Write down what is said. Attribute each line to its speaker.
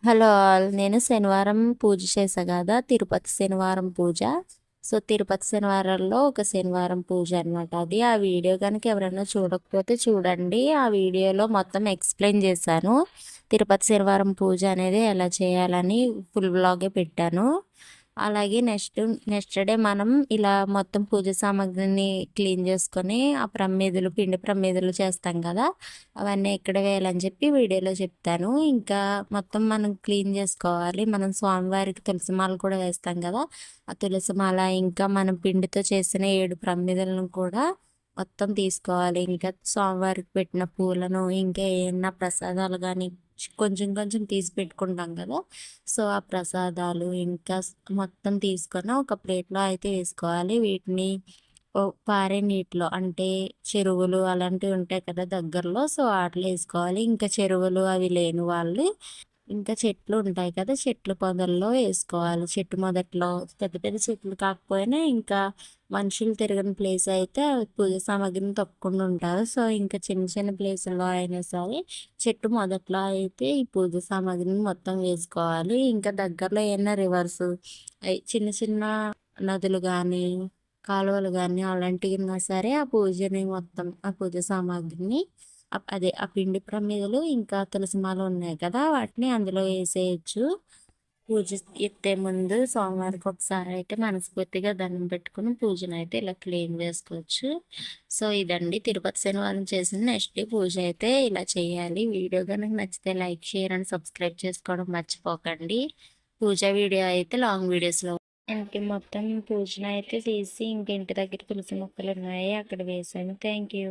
Speaker 1: Hello all. నేను శనివారం పూజ చేశా కదా! తిరుపతి శనివారం పూజ. సో, తిరుపతి శనివారాల్లో ఒక శనివారం పూజ అనమాట అది. ఆ వీడియో గనుక ఎవరైనా చూడకపోతే చూడండి. ఆ వీడియోలో మొత్తం ఎక్స్‌ప్లెయిన్ చేశాను. తిరుపతి శనివారం పూజ అనేది ఎలా చేయాలని ఫుల్ వ్లాగే పెట్టాను. అలాగే నెక్స్ట్ డే మనం ఇలా మొత్తం పూజ సామాగ్రిని క్లీన్ చేసుకొని, ఆ ప్రమిదలు, పిండి ప్రమిదలు చేస్తాం కదా! అవన్నీ ఎక్కడ వేయాలని చెప్పి వీడియోలో చెప్తాను. ఇంకా మొత్తం మనం క్లీన్ చేసుకోవాలి. మనం స్వామివారికి తులసి మాల కూడా వేస్తాం కదా! ఆ తులసి మాల, ఇంకా మనం పిండితో చేసిన 7 ప్రమిదలను కూడా మొత్తం తీసుకోవాలి. ఇంకా స్వామివారికి పెట్టిన పూలను, ఇంకా ఏమన్నా ప్రసాదాలు గానీ కొంచెం కొంచెం తీసి పెట్టుకుంటాం కదా! సో, ఆ ప్రసాదాలు ఇంకా మొత్తం తీసుకొని ఒక ప్లేట్‌లో అయితే వేసుకోవాలి. వీటిని పారే నీటిలో, అంటే చెరువులు అలాంటివి ఉంటాయి కదా దగ్గరలో, సో ఆటిలో వేసుకోవాలి. ఇంకా చెరువులు అవి లేని వాళ్ళు ఇంకా చెట్లు ఉంటాయి కదా! చెట్ల పొదల్లో వేసుకోవాలి. చెట్టు మొదట్లో పెద్ద పెద్ద చెట్లు కాకపోయినా ఇంకా మనుషులు తిరగని ప్లేస్ అయితే పూజ సామాగ్రిని తప్పకుండా ఉంటారు. సో, ఇంకా చిన్న చిన్న ప్లేసుల్లో అయినా సరే చెట్టు మొదట్లో అయితే ఈ పూజ సామాగ్రిని మొత్తం వేసుకోవాలి. ఇంకా దగ్గరలో ఏమైనా రివర్స్ చిన్న చిన్న నదులు గానీ, కాలువలు గానీ అలాంటివి ఉన్నా సరే ఆ పూజ సామాగ్రిని అదే ఆ పిండి ప్రమిదలు ఇంకా తులసి మాల ఉన్నాయి కదా! వాటిని అందులో వేసేయొచ్చు. పూజ ఎత్తే ముందు స్వామివారికి ఒకసారి అయితే మనస్ఫూర్తిగా దండం పెట్టుకొని పూజనైతే ఇలా క్లీన్ చేసుకోవచ్చు. సో, ఇదండి తిరుపతి శనివారం చేసిన నెక్స్ట్ డే పూజ అయితే ఇలా చేయాలి. వీడియో గనుక నచ్చితే లైక్, షేర్ అండ్ సబ్స్క్రైబ్ చేసుకోవడం మర్చిపోకండి. పూజ వీడియో అయితే లాంగ్ వీడియోస్‌లో ఇంక మొత్తం పూజనైతే తీసి ఇంక ఇంటి దగ్గర తులసి మొక్కలున్నాయి అక్కడ వేశాను. Thank you.